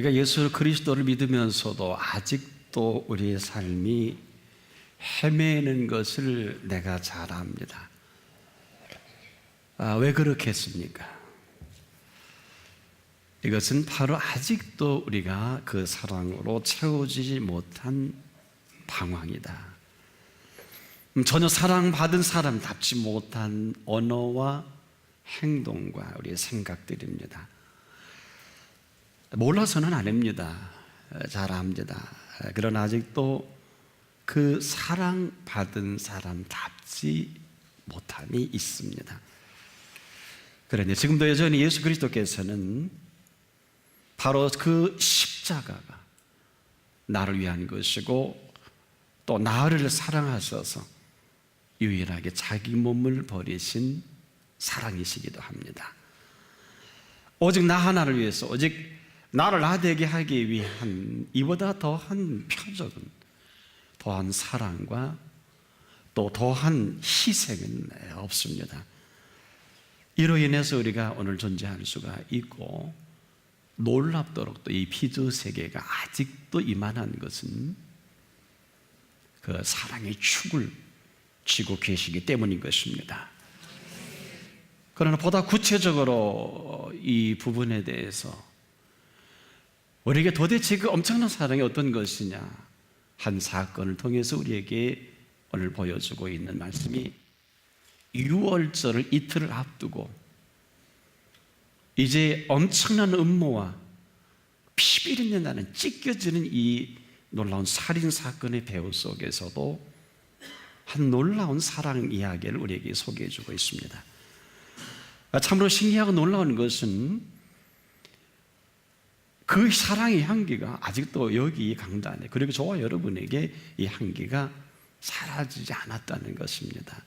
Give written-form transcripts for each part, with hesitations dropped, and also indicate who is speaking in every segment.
Speaker 1: 우리가 예수 그리스도를 믿으면서도 아직도 우리의 삶이 헤매는 것을 내가 잘 압니다. 왜 그렇겠습니까? 이것은 바로 아직도 우리가 그 사랑으로 채워지지 못한 방황이다. 전혀 사랑받은 사람답지 못한 언어와 행동과 우리의 생각들입니다. 몰라서는 아닙니다. 잘 압니다. 그러나 아직도 그 사랑받은 사람답지 못함이 있습니다. 그런데 지금도 여전히 예수 그리스도께서는 바로 그 십자가가 나를 위한 것이고 또 나를 사랑하셔서 유일하게 자기 몸을 버리신 사랑이시기도 합니다. 오직 나 하나를 위해서, 오직 나를 나되게 하기 위한 이보다 더한 표적은, 더한 사랑과 또 더한 희생은 없습니다. 이로 인해서 우리가 오늘 존재할 수가 있고, 놀랍도록 또 이 피조 세계가 아직도 이만한 것은 그 사랑의 축을 쥐고 계시기 때문인 것입니다. 그러나 보다 구체적으로 이 부분에 대해서 우리에게 도대체 그 엄청난 사랑이 어떤 것이냐, 한 사건을 통해서 우리에게 오늘 보여주고 있는 말씀이 6월절을 이틀을 앞두고 이제 엄청난 음모와 피비린내 나는 찢겨지는 이 놀라운 살인사건의 배후 속에서도 한 놀라운 사랑 이야기를 우리에게 소개해주고 있습니다. 참으로 신기하고 놀라운 것은 그 사랑의 향기가 아직도 여기 강단에, 그리고 저와 여러분에게 이 향기가 사라지지 않았다는 것입니다.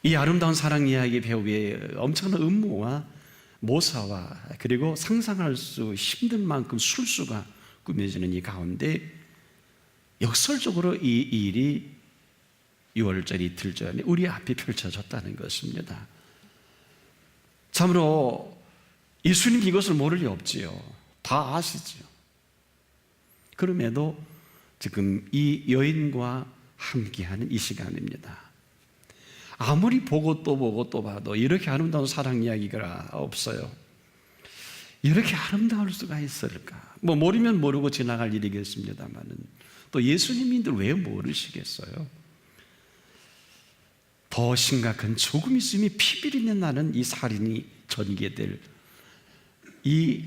Speaker 1: 이 아름다운 사랑 이야기 배후에 엄청난 음모와 모사와 그리고 상상할 수 힘든 만큼 술수가 꾸며지는 이 가운데 역설적으로 이 일이 6월절 이틀 전에 우리 앞에 펼쳐졌다는 것입니다. 참으로 예수님 이것을 모를 리 없지요. 다 아시지요. 그럼에도 지금 이 여인과 함께하는 이 시간입니다. 아무리 보고 또 보고 또 봐도 이렇게 아름다운 사랑 이야기가 없어요. 이렇게 아름다울 수가 있을까? 모르면 모르고 지나갈 일이겠습니다만은 또 예수님인들 왜 모르시겠어요? 더 심각한 조금 있으면 피비린내 나는 이 살인이 전개될 이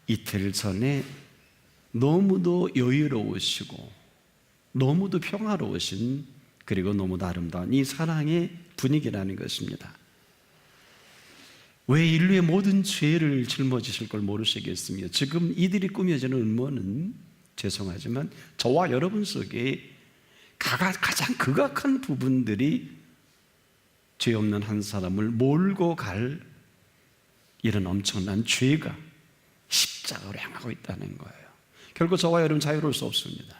Speaker 1: 이틀 전에 너무도 여유로우시고 너무도 평화로우신, 그리고 너무도 아름다운 이 사랑의 분위기라는 것입니다. 왜 인류의 모든 죄를 짊어지실 걸 모르시겠으며 지금 이들이 꾸며지는 음모는 죄송하지만 저와 여러분 속에 가장 극악한 부분들이 죄 없는 한 사람을 몰고 갈 이런 엄청난 죄가 십자가로 향하고 있다는 거예요. 결국 저와 여러분 자유로울 수 없습니다.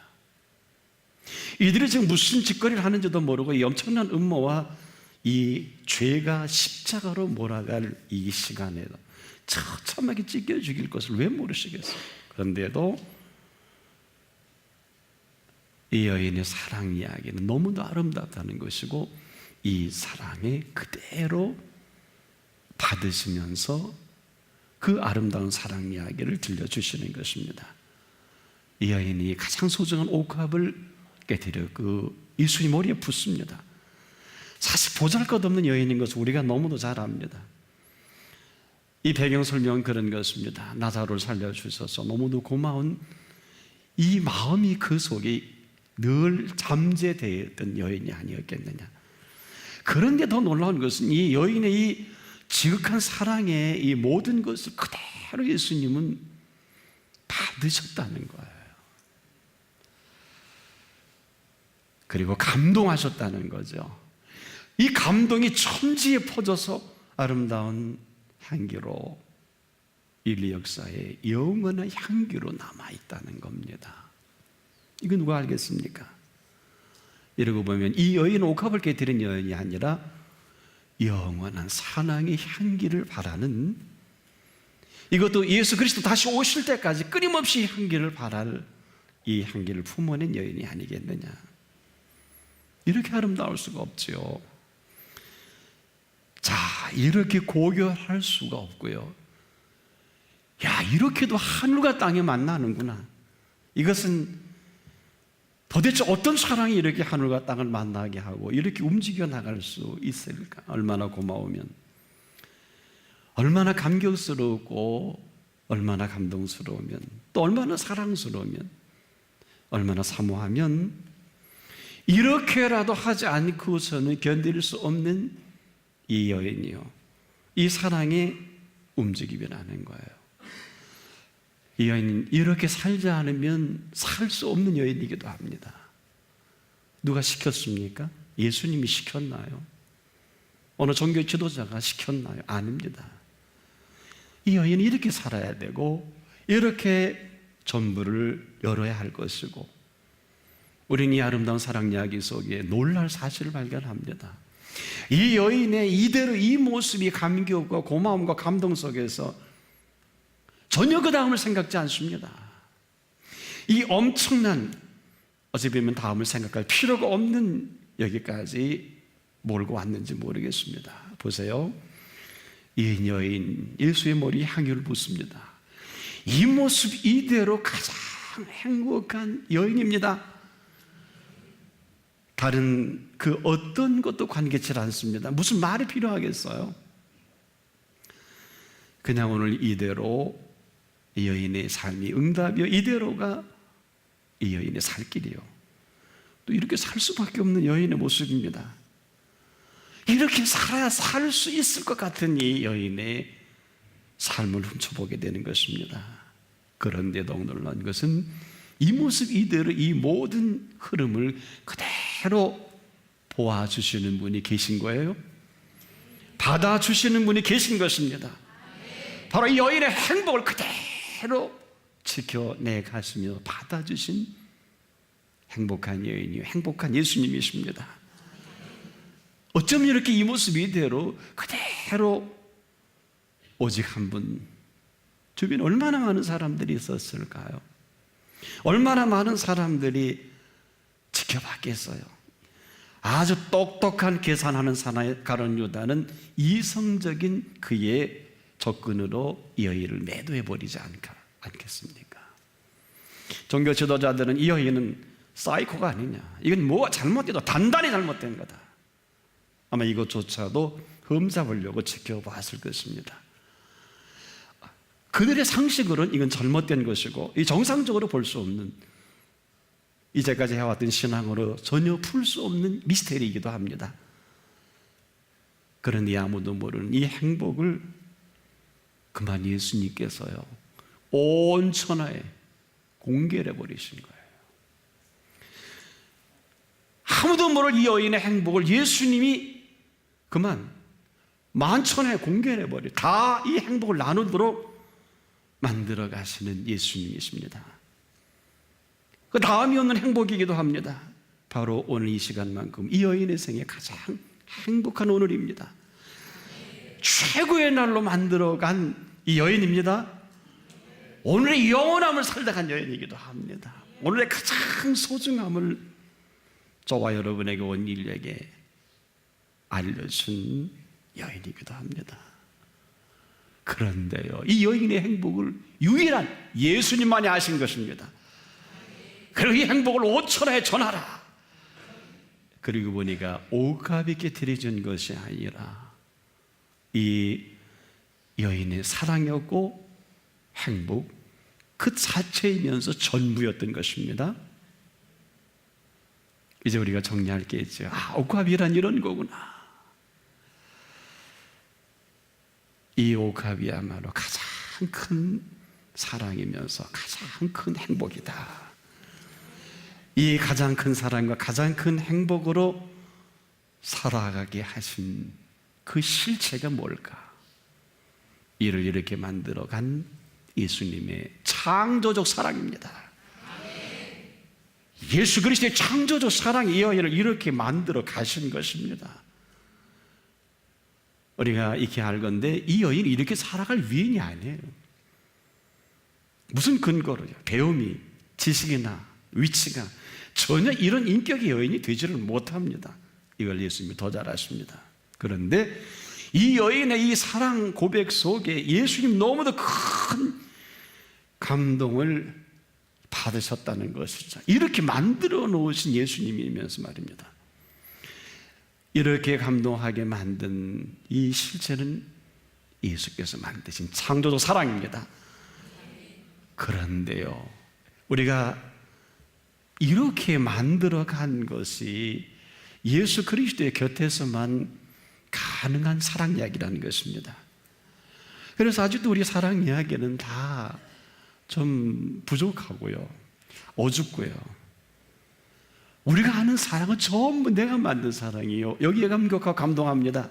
Speaker 1: 이들이 지금 무슨 짓거리를 하는지도 모르고 이 엄청난 음모와 이 죄가 십자가로 몰아갈 이 시간에도 처참하게 찢겨 죽일 것을 왜 모르시겠어요? 그런데도 이 여인의 사랑 이야기는 너무도 아름답다는 것이고 이 사랑에 그대로 받으시면서 그 아름다운 사랑 이야기를 들려주시는 것입니다. 이 여인이 가장 소중한 옥합을 깨뜨려 그 예수님 머리에 붓습니다. 사실 보잘것없는 여인인 것을 우리가 너무도 잘 압니다. 이 배경 설명은 그런 것입니다. 나사로를 살려주셔서 너무도 고마운 이 마음이 그 속에 늘 잠재되어 있던 여인이 아니었겠느냐. 그런데 더 놀라운 것은 이 여인의 이 지극한 사랑의 이 모든 것을 그대로 예수님은 받으셨다는 거예요. 그리고 감동하셨다는 거죠. 이 감동이 천지에 퍼져서 아름다운 향기로 인류 역사에 영원한 향기로 남아있다는 겁니다. 이거 누가 알겠습니까? 이러고 보면 이 여인은 옥합을 깨뜨린 여인이 아니라 영원한 사랑의 향기를 바라는 이것도 예수 그리스도 다시 오실 때까지 끊임없이 향기를 바랄 이 향기를 품어낸 여인이 아니겠느냐. 이렇게 아름다울 수가 없지요. 자, 이렇게 고결할 수가 없고요. 야, 이렇게도 하늘과 땅이 만나는구나. 이것은 도대체 어떤 사랑이 이렇게 하늘과 땅을 만나게 하고 이렇게 움직여 나갈 수 있을까? 얼마나 고마우면, 얼마나 감격스럽고, 얼마나 감동스러우면, 또 얼마나 사랑스러우면, 얼마나 사모하면 이렇게라도 하지 않고서는 견딜 수 없는 이 여인이요, 이 사랑의 움직임이 나는 거예요. 이 여인은 이렇게 살지 않으면 살 수 없는 여인이기도 합니다. 누가 시켰습니까? 예수님이 시켰나요? 어느 종교 지도자가 시켰나요? 아닙니다. 이 여인은 이렇게 살아야 되고 이렇게 전부를 열어야 할 것이고, 우리는 이 아름다운 사랑 이야기 속에 놀랄 사실을 발견합니다. 이 여인의 이대로 이 모습이 감격과 고마움과 감동 속에서 전혀 그 다음을 생각지 않습니다. 이 엄청난, 어찌 보면 다음을 생각할 필요가 없는 여기까지 몰고 왔는지 모르겠습니다. 보세요. 이 여인 예수의 머리에 향유를 붓습니다. 이 모습 이대로 가장 행복한 여인입니다. 다른 그 어떤 것도 관계치 않습니다. 무슨 말이 필요하겠어요? 그냥 오늘 이대로 이 여인의 삶이 응답이요, 이대로가 이 여인의 살 길이요, 또 이렇게 살 수밖에 없는 여인의 모습입니다. 이렇게 살아야 살 수 있을 것 같은 이 여인의 삶을 훔쳐보게 되는 것입니다. 그런데도 놀라운 것은 이 모습 이대로 이 모든 흐름을 그대로 보아주시는 분이 계신 거예요. 받아주시는 분이 계신 것입니다. 바로 이 여인의 행복을 그대로 지켜내 가시며 받아주신 행복한 여인이요, 행복한 예수님이십니다. 어쩜 이렇게 이 모습 이대로 그대로 오직 한 분, 주변에 얼마나 많은 사람들이 있었을까요? 얼마나 많은 사람들이 지켜봤겠어요? 아주 똑똑한 계산하는 사나이 가룟 유다는 이성적인 그의 접근으로 이 여인을 매도해버리지 않겠습니까? 종교 지도자들은 이 여인은 사이코가 아니냐, 이건 뭐가 잘못돼도 단단히 잘못된 거다, 아마 이것조차도 흠잡으려고 지켜봤을 것입니다. 그들의 상식으로는 이건 잘못된 것이고, 이 정상적으로 볼 수 없는, 이제까지 해왔던 신앙으로 전혀 풀 수 없는 미스테리이기도 합니다. 그런데 아무도 모르는 이 행복을 그만 예수님께서요 온 천하에 공개해 버리신 거예요. 아무도 모를 이 여인의 행복을 예수님이 그만 만천하에 공개해 버려 다 이 행복을 나누도록 만들어 가시는 예수님이십니다. 그 다음이 없는 행복이기도 합니다. 바로 오늘 이 시간만큼 이 여인의 생애 가장 행복한 오늘입니다. 최고의 날로 만들어간 이 여인입니다. 오늘의 영원함을 살다 간 여인이기도 합니다. 오늘의 가장 소중함을 저와 여러분에게 온 인류에게 알려준 여인이기도 합니다. 그런데요, 이 여인의 행복을 유일한 예수님만이 아신 것입니다. 그리고 이 행복을 5천하에 전하라. 그리고 보니까 오가비께 드려준 것이 아니라 이 여인의 사랑이었고 행복 그 자체이면서 전부였던 것입니다. 이제 우리가 정리할 게 있죠. 오가비란 이런 거구나. 이 오가비야말로 가장 큰 사랑이면서 가장 큰 행복이다. 이 가장 큰 사랑과 가장 큰 행복으로 살아가게 하신 그 실체가 뭘까? 이를 이렇게 만들어간 예수님의 창조적 사랑입니다. 예수 그리스도의 창조적 사랑이 이 여인을 이렇게 만들어 가신 것입니다. 우리가 익히 알 건데 이 여인이 이렇게 살아갈 위인이 아니에요. 무슨 근거로요? 배움이, 지식이나 위치가 전혀 이런 인격의 여인이 되지를 못합니다. 이걸 예수님이 더 잘 아십니다. 그런데 이 여인의 이 사랑 고백 속에 예수님 너무도 큰 감동을 받으셨다는 것이죠. 이렇게 만들어 놓으신 예수님이면서 말입니다. 이렇게 감동하게 만든 이 실체는 예수께서 만드신 창조적 사랑입니다. 그런데요, 우리가 이렇게 만들어간 것이 예수 그리스도의 곁에서만 가능한 사랑 이야기라는 것입니다. 그래서 아직도 우리 사랑 이야기는 다 좀 부족하고요, 어줍고요. 우리가 아는 사랑은 전부 내가 만든 사랑이요, 여기에 감격하고 감동합니다.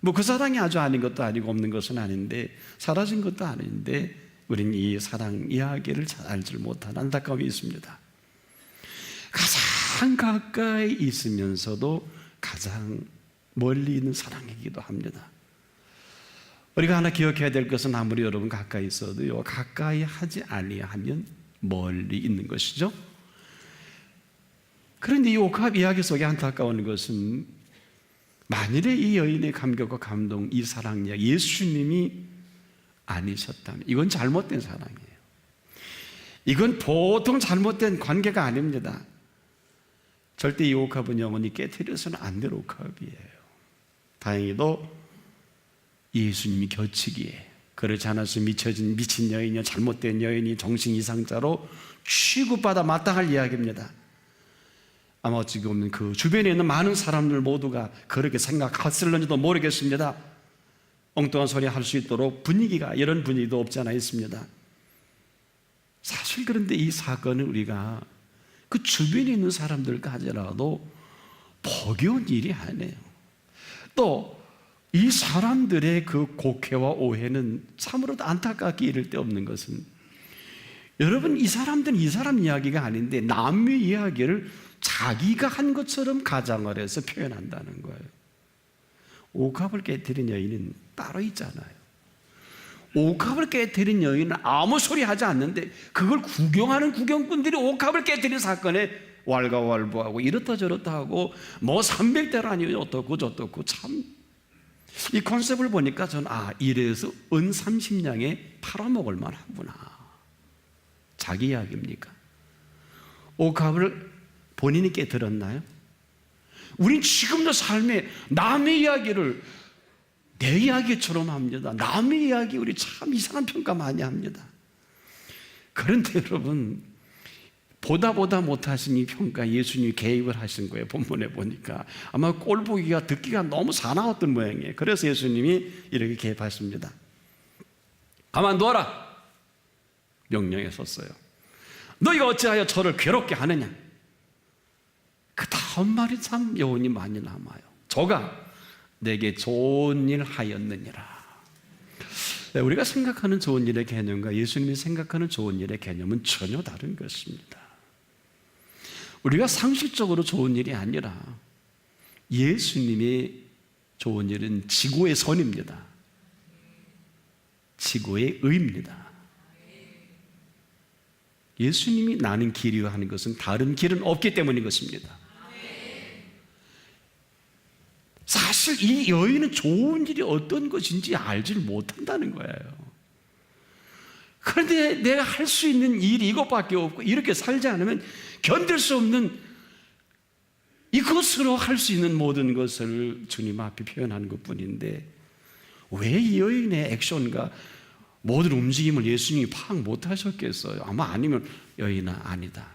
Speaker 1: 뭐 그 사랑이 아주 아닌 것도 아니고 없는 것은 아닌데, 사라진 것도 아닌데 우리는 이 사랑 이야기를 잘 알지 못하는 안타까움이 있습니다. 가장 가까이 있으면서도 가장 멀리 있는 사랑이기도 합니다. 우리가 하나 기억해야 될 것은 아무리 여러분 가까이 있어도요, 가까이 하지 아니하면 멀리 있는 것이죠. 그런데 이 옥합 이야기 속에 안타까운 것은, 만일에 이 여인의 감격과 감동, 이 사랑 이야기 예수님이 아니셨다면 이건 잘못된 사랑이에요. 이건 보통 잘못된 관계가 아닙니다. 절대 이 옥합은 영원히 깨트려서는 안 될 옥합이에요. 다행히도 예수님이 겹치기에, 그렇지 않았으면 미친 여인이요, 잘못된 여인이 정신 이상자로 취급받아 마땅할 이야기입니다. 아마 어찌 보면 그 주변에 있는 많은 사람들 모두가 그렇게 생각했을는지도 모르겠습니다. 엉뚱한 소리 할 수 있도록 분위기가, 이런 분위기도 없지 않아 있습니다. 사실 그런데 이 사건은 우리가 그 주변에 있는 사람들까지라도 버거운 일이 아니에요. 또 이 사람들의 그 곡해와 오해는 참으로 안타깝게 이를 데 없는 것은, 여러분, 이 사람들은 이 사람 이야기가 아닌데 남의 이야기를 자기가 한 것처럼 가장을 해서 표현한다는 거예요. 옥합을 깨뜨린 여인은 따로 있잖아요. 옥합을 깨뜨린 여인은 아무 소리 하지 않는데 그걸 구경하는 구경꾼들이 옥합을 깨뜨린 사건에 왈가왈부하고 이렇다 저렇다 하고 뭐 300대라니 어떻고 저떻고, 참 이 컨셉을 보니까 저는 이래서 은 30냥에 팔아먹을 만하구나. 자기 이야기입니까? 옥합을 본인이 깨뜨렸나요? 우린 지금도 삶에 남의 이야기를 내 이야기처럼 합니다. 남의 이야기 우리 참 이상한 평가 많이 합니다. 그런데 여러분, 보다 못하신 이 평가 예수님이 개입을 하신 거예요. 본문에 보니까 아마 꼴보기가 듣기가 너무 사나웠던 모양이에요. 그래서 예수님이 이렇게 개입하십니다. 가만두어라 명령했었어요. 너희가 어찌하여 저를 괴롭게 하느냐. 그 다음 말이 참 여운이 많이 남아요. 저가 내게 좋은 일 하였느니라. 우리가 생각하는 좋은 일의 개념과 예수님이 생각하는 좋은 일의 개념은 전혀 다른 것입니다. 우리가 상식적으로 좋은 일이 아니라 예수님의 좋은 일은 지고의 선입니다. 지고의 의입니다. 예수님이 나는 길이요 하는 것은 다른 길은 없기 때문인 것입니다. 사실 이 여인은 좋은 일이 어떤 것인지 알지 못한다는 거예요. 그런데 내가 할 수 있는 일이 이것밖에 없고, 이렇게 살지 않으면 견딜 수 없는 이것으로 할 수 있는 모든 것을 주님 앞에 표현하는 것뿐인데, 왜 이 여인의 액션과 모든 움직임을 예수님이 파악 못하셨겠어요? 아마 아니면 여인아 아니다,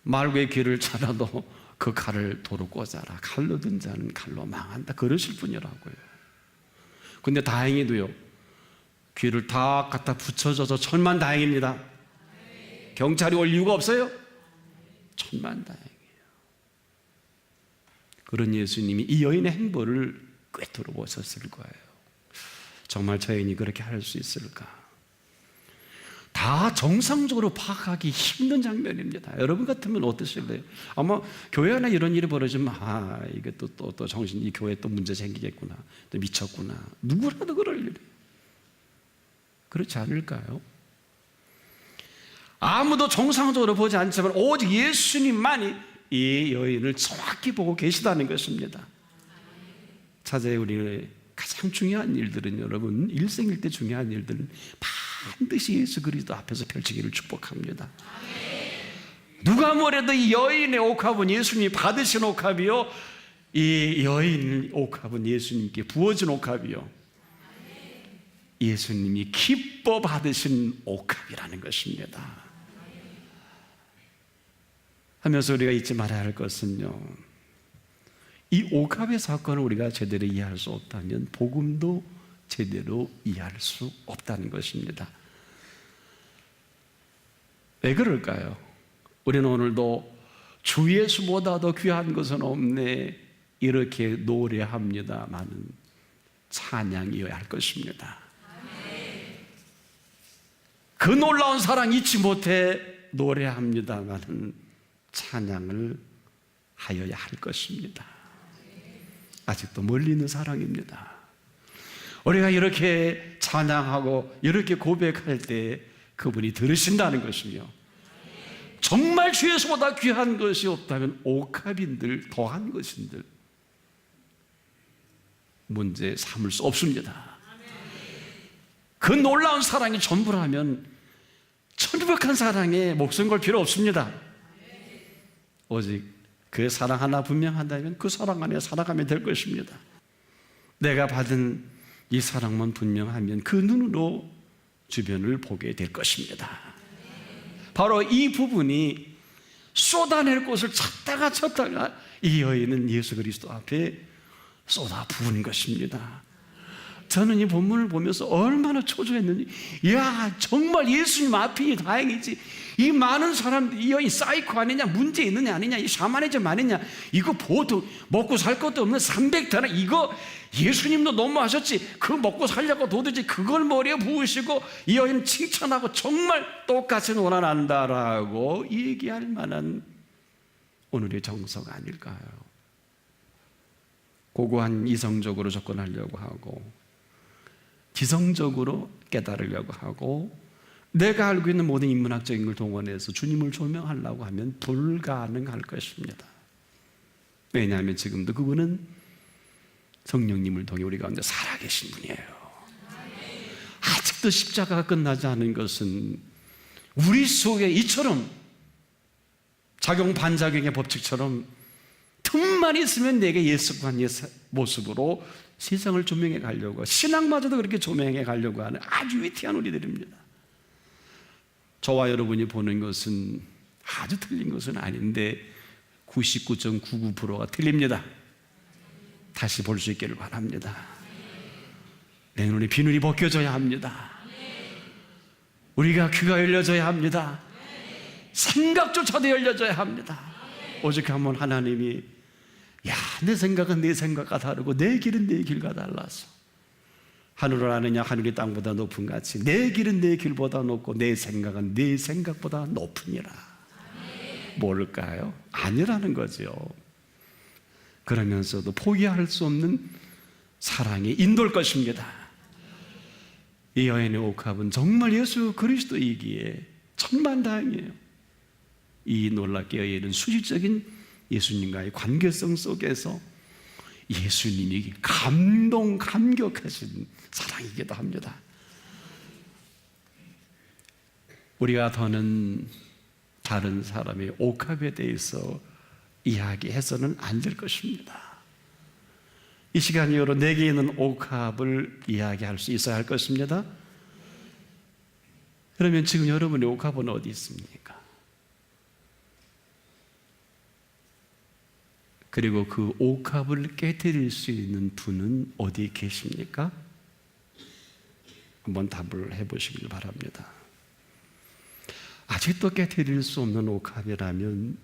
Speaker 1: 말고의 길을 찾아도 그 칼을 도로 꽂아라, 칼로 든 자는 칼로 망한다, 그러실 뿐이라고요. 근데 다행히도요, 귀를 다 갖다 붙여줘서 천만다행입니다. 경찰이 올 이유가 없어요. 천만다행이에요. 그런 예수님이 이 여인의 행보를 꿰뚫어 보셨을 거예요. 정말 저 여인이 그렇게 할 수 있을까? 다 정상적으로 파악하기 힘든 장면입니다. 여러분 같으면 어떠실래요? 아마 교회 안에 이런 일이 벌어지면 이게 또 정신, 이 교회 또 문제 생기겠구나, 또 미쳤구나, 누구라도 그럴 일이에요. 그렇지 않을까요? 아무도 정상적으로 보지 않지만 오직 예수님만이 이 여인을 정확히 보고 계시다는 것입니다. 차제에 우리의 가장 중요한 일들은, 여러분, 일생일대 중요한 일들은 반드시 예수 그리스도 앞에서 펼치기를 축복합니다. 누가 뭐래도 이 여인의 옥합은 예수님이 받으신 옥합이요, 이 여인 옥합은 예수님께 부어진 옥합이요, 예수님이 기뻐 받으신 옥합이라는 것입니다. 하면서 우리가 잊지 말아야 할 것은요, 이 옥합의 사건을 우리가 제대로 이해할 수 없다면 복음도 제대로 이해할 수 없다는 것입니다. 왜 그럴까요? 우리는 오늘도 주 예수보다 더 귀한 것은 없네 이렇게 노래합니다마는 찬양이어야 할 것입니다. 그 놀라운 사랑 잊지 못해 노래합니다마는 찬양을 하여야 할 것입니다. 아직도 멀리 있는 사랑입니다. 우리가 이렇게 찬양하고 이렇게 고백할 때 그분이 들으신다는 것이며, 정말 주 예수보다 귀한 것이 없다면 옥합인들, 더한 것인들 문제 삼을 수 없습니다. 그 놀라운 사랑이 전부라면 천박한 사랑에 목숨 걸 필요 없습니다. 오직 그 사랑 하나 분명하다면 그 사랑 안에 살아가면 될 것입니다. 내가 받은 이 사랑만 분명하면 그 눈으로 주변을 보게 될 것입니다. 바로 이 부분이 쏟아낼 곳을 찾다가 이 여인은 예수 그리스도 앞에 쏟아 부은 것입니다. 저는 이 본문을 보면서 얼마나 초조했는지, 야, 정말 예수님 앞이니 다행이지, 이 많은 사람들, 이 여인 사이코 아니냐, 문제 있느냐 아니냐, 이 샤머니즘 아니냐, 이거 보통 먹고 살 것도 없는 300대나 이거 예수님도 너무하셨지, 그 먹고 살려고 도대체 그걸 머리에 부으시고 이 여인 칭찬하고 정말 똑같이 놀아난다라고 얘기할 만한 오늘의 정서가 아닐까요? 고고한 이성적으로 접근하려고 하고, 지성적으로 깨달으려고 하고, 내가 알고 있는 모든 인문학적인 걸 동원해서 주님을 조명하려고 하면 불가능할 것입니다. 왜냐하면 지금도 그분은 성령님을 통해 우리 가운데 살아계신 분이에요. 아직도 십자가가 끝나지 않은 것은 우리 속에 이처럼 작용 반작용의 법칙처럼 틈만 있으면 내게 예수관 모습으로 세상을 조명해 가려고, 신앙마저도 그렇게 조명해 가려고 하는 아주 위태한 우리들입니다. 저와 여러분이 보는 것은 아주 틀린 것은 아닌데 99.99%가 틀립니다. 다시 볼 수 있기를 바랍니다. 내 눈에 비늘이 벗겨져야 합니다. 우리가 귀가 열려져야 합니다. 생각조차도 열려져야 합니다. 오직 한번 하나님이, 야, 내 생각은 내 생각과 다르고 내 길은 내 길과 달라서 하늘을 아느냐, 하늘이 땅보다 높은 같이 내 길은 내 길보다 높고 내 생각은 내 생각보다 높으니라. 뭘까요? 아니라는 거죠. 그러면서도 포기할 수 없는 사랑이 인도할 것입니다. 이 여인의 옥합은 정말 예수 그리스도이기에 천만다행이에요. 이 놀랍게 여인은 수직적인 예수님과의 관계성 속에서 예수님이 감격하신 사랑이기도 합니다. 우리가 더는 다른 사람의 옥합에 대해서 이야기해서는 안 될 것입니다. 이 시간 이후로 내게 있는 옥합을 이야기할 수 있어야 할 것입니다. 그러면 지금 여러분의 옥합은 어디 있습니까? 그리고 그 옥합을 깨뜨릴 수 있는 분은 어디 계십니까? 한번 답을 해보시길 바랍니다. 아직도 깨뜨릴 수 없는 옥합이라면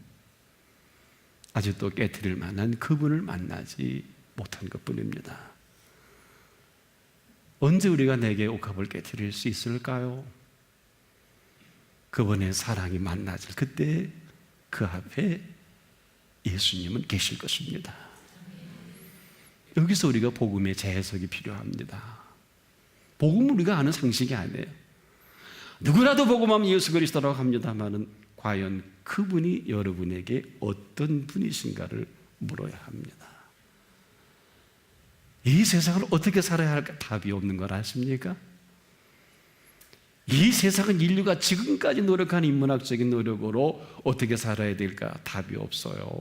Speaker 1: 아직도 깨뜨릴 만한 그분을 만나지 못한 것뿐입니다. 언제 우리가 내게 옥합을 깨뜨릴 수 있을까요? 그분의 사랑이 만나질 그때 그 앞에 예수님은 계실 것입니다. 여기서 우리가 복음의 재해석이 필요합니다. 복음은 우리가 아는 상식이 아니에요. 누구라도 복음하면 예수 그리스도라고 합니다만은 과연 그분이 여러분에게 어떤 분이신가를 물어야 합니다. 이 세상을 어떻게 살아야 할까 답이 없는 걸 아십니까? 이 세상은 인류가 지금까지 노력한 인문학적인 노력으로 어떻게 살아야 될까 답이 없어요.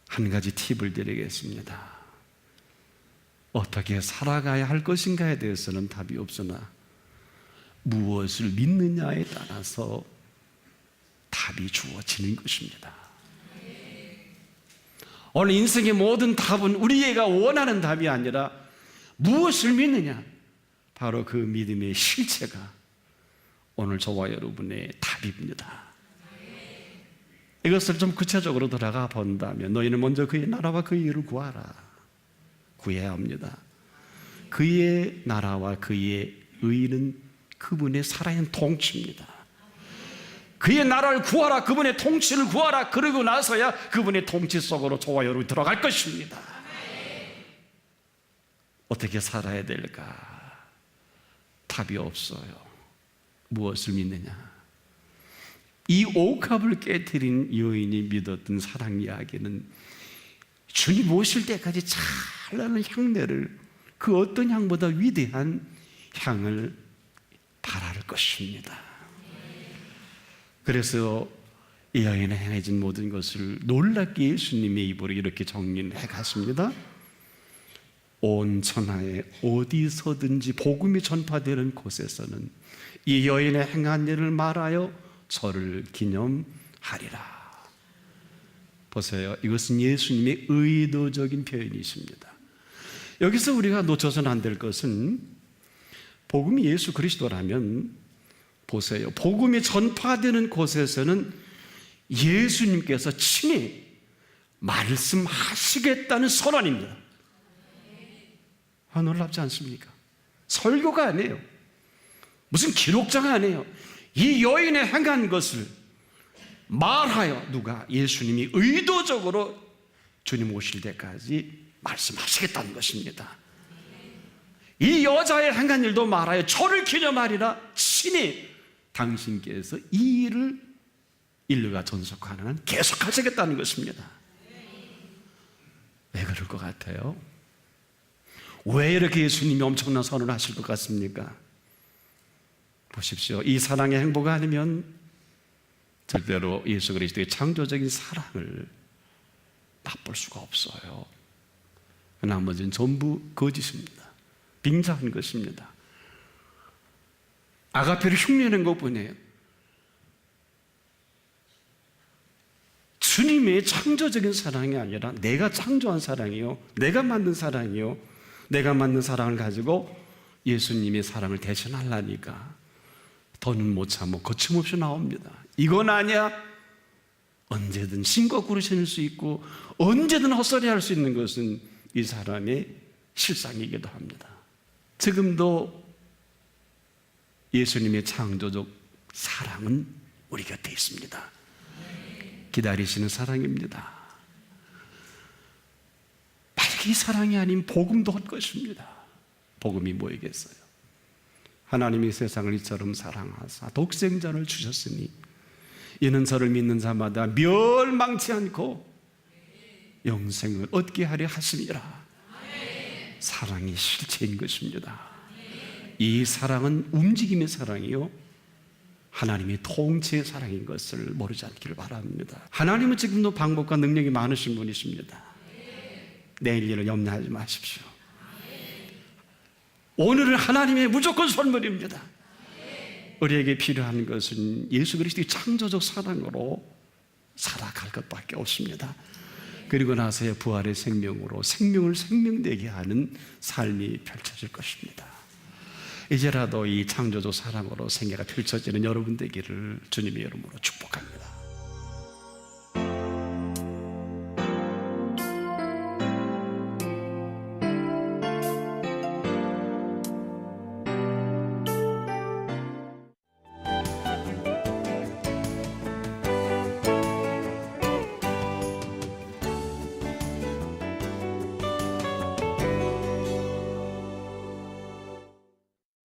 Speaker 1: 한 가지 팁을 드리겠습니다. 어떻게 살아가야 할 것인가에 대해서는 답이 없으나 무엇을 믿느냐에 따라서 답이 주어지는 것입니다. 오늘 인생의 모든 답은 우리가 원하는 답이 아니라 무엇을 믿느냐, 바로 그 믿음의 실체가 오늘 저와 여러분의 답입니다. 이것을 좀 구체적으로 들어가 본다면 너희는 먼저 그의 나라와 그의 의를 구하라. 구해야 합니다. 그의 나라와 그의 의는 그분의 살아있는 통치입니다. 그의 나라를 구하라, 그분의 통치를 구하라. 그러고 나서야 그분의 통치 속으로 저와 여러분이 들어갈 것입니다. 어떻게 살아야 될까? 답이 없어요. 무엇을 믿느냐? 이 옥합을 깨뜨린 여인이 믿었던 사랑 이야기는 주님 오실 때까지 찬란한 향내를, 그 어떤 향보다 위대한 향을 바랄 것입니다. 그래서 이 여인에 행해진 모든 것을 놀랍게 예수님의 입으로 이렇게 정리해 갔습니다. 온 천하에 어디서든지 복음이 전파되는 곳에서는 이 여인의 행한 일을 말하여 저를 기념하리라. 보세요. 이것은 예수님의 의도적인 표현이십니다. 여기서 우리가 놓쳐서는 안 될 것은 복음이 예수 그리스도라면, 보세요, 복음이 전파되는 곳에서는 예수님께서 친히 말씀하시겠다는 선언입니다. 놀랍지 않습니까? 설교가 아니에요. 무슨 기록자가 아니에요. 이 여인의 행한 것을 말하여, 누가? 예수님이 의도적으로 주님 오실 때까지 말씀하시겠다는 것입니다. 이 여자의 행한 일도 말하여 저를 기념하리라. 친히 당신께서 이 일을 인류가 전속하는 한 계속하시겠다는 것입니다. 왜 그럴 것 같아요? 왜 이렇게 예수님이 엄청난 선언을 하실 것 같습니까? 보십시오. 이 사랑의 행보가 아니면 절대로 예수 그리스도의 창조적인 사랑을 맛볼 수가 없어요. 나머지는 전부 거짓입니다. 빙자한 것입니다. 아가페를 흉내낸 것뿐이에요. 주님의 창조적인 사랑이 아니라 내가 창조한 사랑이요, 내가 만든 사랑이요, 내가 만든 사랑을 가지고 예수님의 사랑을 대신하려니까 더는 못 참고 거침없이 나옵니다. 이건 아니야. 언제든 신거꾸로 신을 수 있고 언제든 헛소리 할 수 있는 것은 이 사람의 실상이기도 합니다. 지금도 예수님의 창조적 사랑은 우리 곁에 있습니다. 기다리시는 사랑입니다. 만약 이 사랑이 아닌 복음도 헛것입니다. 복음이 뭐이겠어요? 하나님이 세상을 이처럼 사랑하사 독생자를 주셨으니 이는 저를 믿는 자마다 멸망치 않고 영생을 얻게 하려 하심이라. 사랑이 실체인 것입니다. 이 사랑은 움직임의 사랑이요, 하나님의 통치의 사랑인 것을 모르지 않기를 바랍니다. 하나님은 지금도 방법과 능력이 많으신 분이십니다. 내일 일을 염려하지 마십시오. 오늘은 하나님의 무조건 선물입니다. 우리에게 필요한 것은 예수 그리스도의 창조적 사랑으로 살아갈 것밖에 없습니다. 그리고 나서야 부활의 생명으로 생명을 생명되게 하는 삶이 펼쳐질 것입니다. 이제라도 이 창조적 사랑으로 생애가 펼쳐지는 여러분 되기를 주님의 이름으로 축복합니다.